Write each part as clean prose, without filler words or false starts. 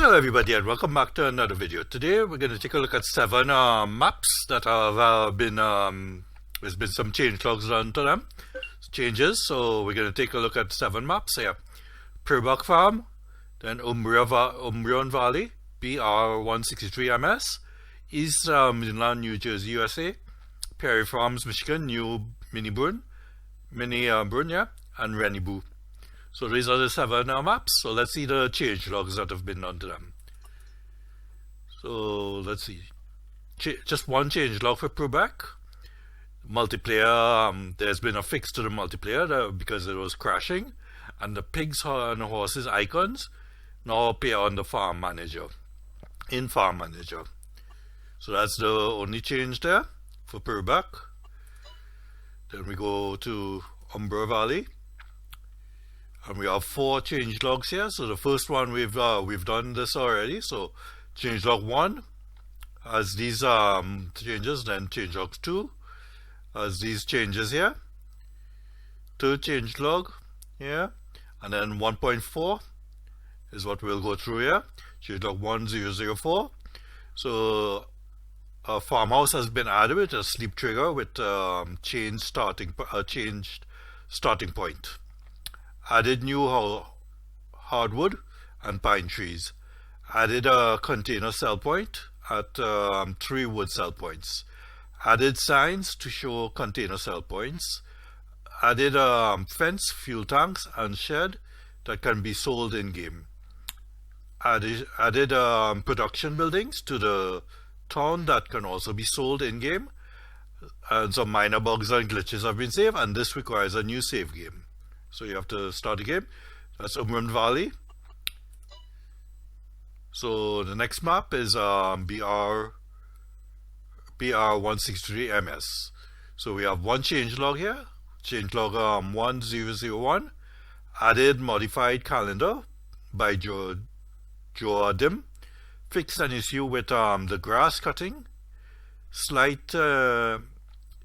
Hello everybody and welcome back to another video. Today we're going to take a look at 7 maps that have there's been some change logs done to them, changes. So we're going to take a look at 7 maps here. Purbeck Farm, then Umbreon Valley, BR163MS, East Vineland, New Jersey, USA, Prairie Farms, Michigan, New Minibrunn, yeah, and Rennebu. So these are the 7 maps. So let's see the change logs that have been done to them. So let's see. Just one change log for Purbeck. Multiplayer, there's been a fix to the multiplayer because it was crashing. And the pigs and the horses icons now appear on the farm manager. In farm manager. So that's the only change there for Purbeck. Then we go to Umbra Valley. And we have 4 change logs here. So the first one we've done this already. So change log 1 has these changes. Then change log 2 has these changes here. Third change log here, and then 1.4 is what we'll go through here. Change log 1004. So a farmhouse has been added with a sleep trigger with changed starting point. Added new hardwood and pine trees. Added a container sell point at 3 wood sell points. Added signs to show container sell points. Added fence, fuel tanks, and shed that can be sold in game. Added production buildings to the town that can also be sold in game. And some minor bugs and glitches have been saved, and this requires a new save game. So you have to start the game. That's Umbreon Valley. So the next map is BR163MS. So we have one change log here. Change log 1001. Added modified calendar by Joadim. Fixed an issue with the grass cutting. Slight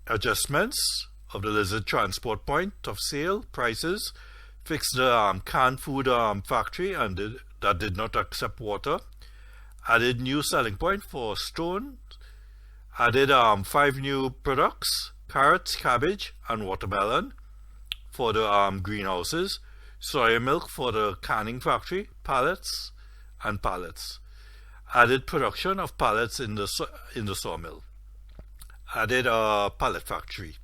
adjustments of the lizard transport point of sale prices. Fixed the canned food factory and that did not accept water. Added new selling point for stone. Added 5 new products: carrots, cabbage, and watermelon for the greenhouses. Soya milk for the canning factory. Pallets and pallets. Added production of pallets in the sawmill. Added a pallet factory.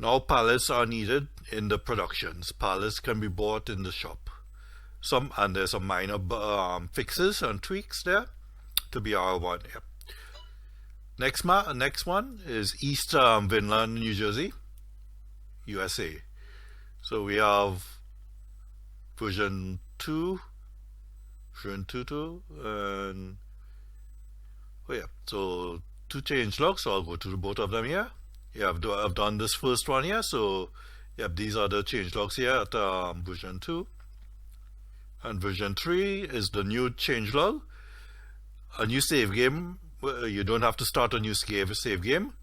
Now pallets are needed in the productions. Pallets can be bought in the shop. And there's some minor fixes and tweaks there to BR1. Yep. Next one is East Vineland, New Jersey, USA. So we have version 2, and so 2 change logs. So I'll go to both of them here. Yeah, I've done this first one here, so yep, these are the change logs here at version 2. And version 3 is the new change log. A new save game. You don't have to start a new save game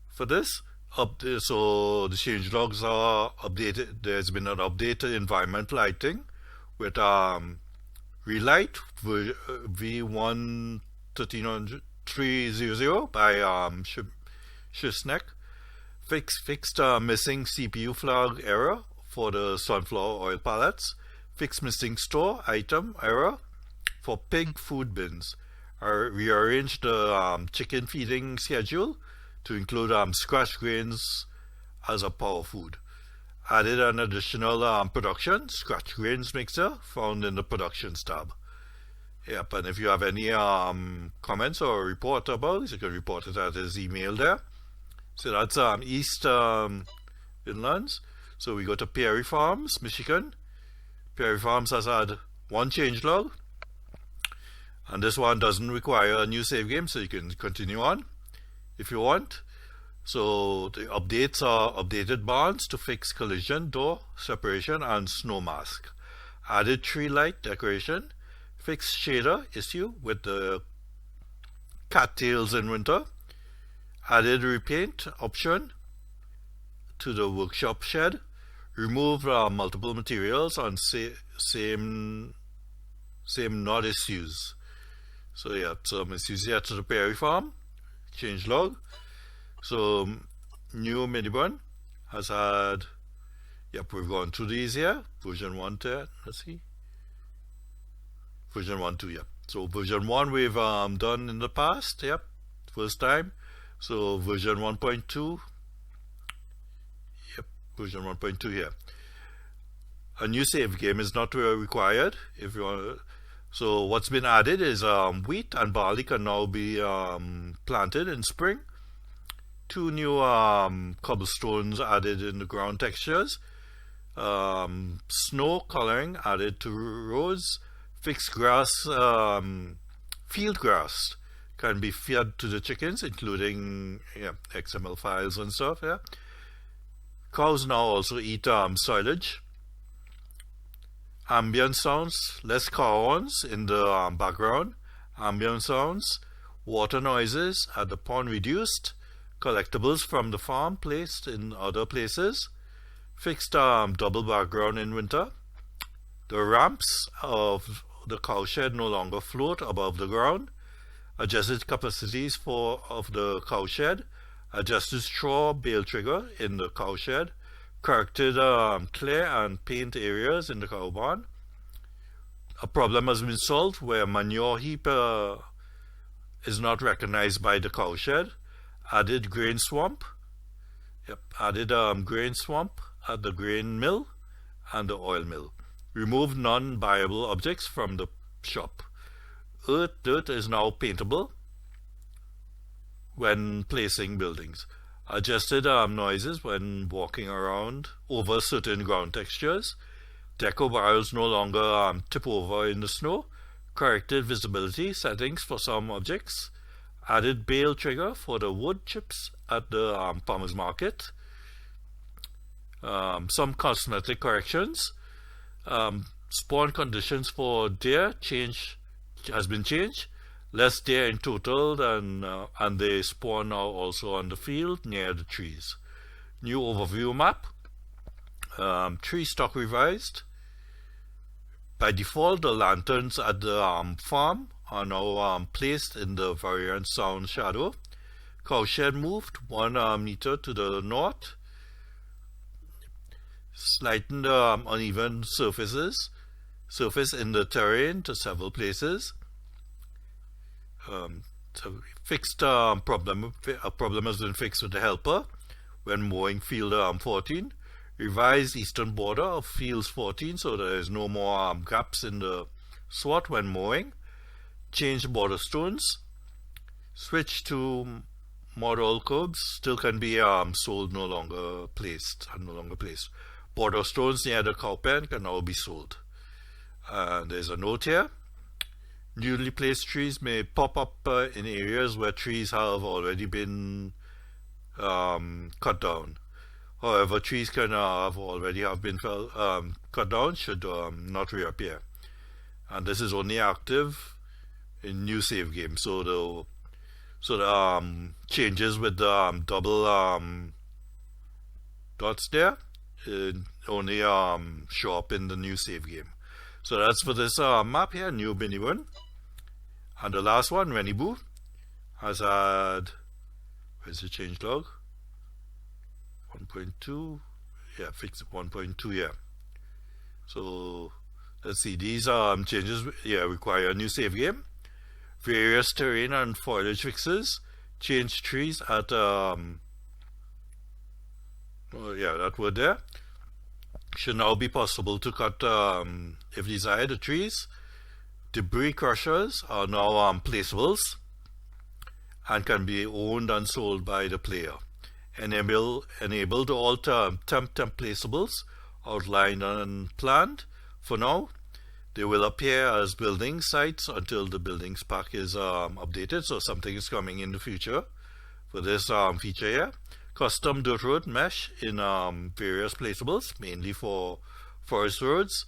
for this. So the change logs are updated. There's been an updated environment lighting with Relight V11300 by Shisnek. Fixed missing CPU flag error for the sunflower oil pallets. Fixed missing store item error for pig food bins. Rearranged the chicken feeding schedule to include scratch grains as a power food. Added an additional production scratch grains mixer found in the productions tab. Yep, and if you have any comments or report about it, you can report it at his email there. So that's East Finland. So we go to Prairie Farms, Michigan. Prairie Farms has had 1 change log. And this one doesn't require a new save game, so you can continue on if you want. So the updates are updated barns to fix collision, door separation, and snow mask. Added tree light decoration. Fixed shader issue with the cattails in winter. Added repaint option to the workshop shed. Remove multiple materials on same same not issues. So yeah, so misuse here to the Prairie farm, changelog. So new Minibrunn has had, yep, we've gone through these here. Version 1 there, let's see. Version 1, 2, yep. So version 1 we've done in the past, yep, first time. So version 1.2, yep, version 1.2 here. A new save game is not required if you want. So what's been added is wheat and barley can now be planted in spring. 2 new cobblestones added in the ground textures. Snow coloring added to roads. Fixed grass, field grass can be fed to the chickens, including XML files and stuff. Yeah. Cows now also eat silage. Ambient sounds, less car horns in the background. Ambient sounds, water noises at the pond reduced. Collectibles from the farm placed in other places. Fixed double background in winter. The ramps of the cowshed no longer float above the ground. Adjusted capacities of the cowshed. Adjusted straw bale trigger in the cowshed. Corrected clear and paint areas in the cow barn. A problem has been solved where manure heap is not recognized by the cowshed. Added grain swamp. Yep, added grain swamp at the grain mill and the oil mill. Removed non-buyable objects from the shop. Dirt is now paintable when placing buildings. Adjusted noises when walking around over certain ground textures. Deco barrels no longer tip over in the snow. Corrected visibility settings for some objects. Added bale trigger for the wood chips at the farmers market. Some cosmetic corrections. Spawn conditions for deer has been changed. Less deer in total than and they spawn now also on the field near the trees. New overview map. Tree stock revised. By default, the lanterns at the farm are now placed in the variant sound shadow. Cowshed moved 1 meter to the north. Slightened uneven surface in the terrain to several places. So fixed problem. A problem has been fixed with the helper when mowing field 14. Revised eastern border of fields 14 so there is no more gaps in the swat when mowing. Changed border stones. Switch to model curbs. Still can be sold, no longer placed. Border stones near the cow pen can now be sold. There's a note here. Newly placed trees may pop up in areas where trees have already been cut down. However, trees can already have been cut down should not reappear. And this is only active in new save game. So the changes with the double dots there only show up in the new save game. So that's for this map here, new Minibrunn. And the last one, Rennebu, has had, where's the changelog? 1.2, yeah, fix 1.2, yeah. So let's see, these changes require a new save game. Various terrain and foliage fixes. Change trees at that word there. Should now be possible to cut, if desired, the trees. Debris crushers are now placeables and can be owned and sold by the player. Enable the alter temp placeables outlined and planned. For now, they will appear as building sites until the buildings pack is updated. So something is coming in the future for this feature here. Custom dirt road mesh in various placeables, mainly for forest roads,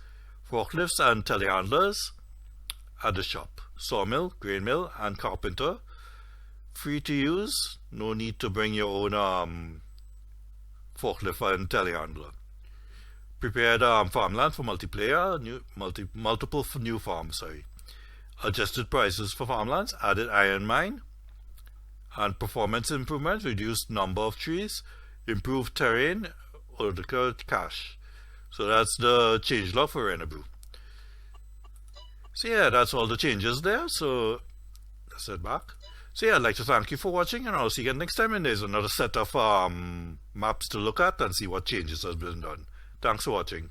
forklifts and telehandlers at the shop. Sawmill, grain mill and carpenter. Free to use, no need to bring your own forklift and telehandler. Prepared farmland for multiplayer, multiple new farms, adjusted prices for farmlands, added iron mine, and performance improvement, reduced number of trees, improved terrain, or declared cash. So that's the changelog for Rennebu. So yeah, that's all the changes there. So let's head back. So yeah, I'd like to thank you for watching, and I'll see you again next time. And there's another set of maps to look at and see what changes has been done. Thanks for watching.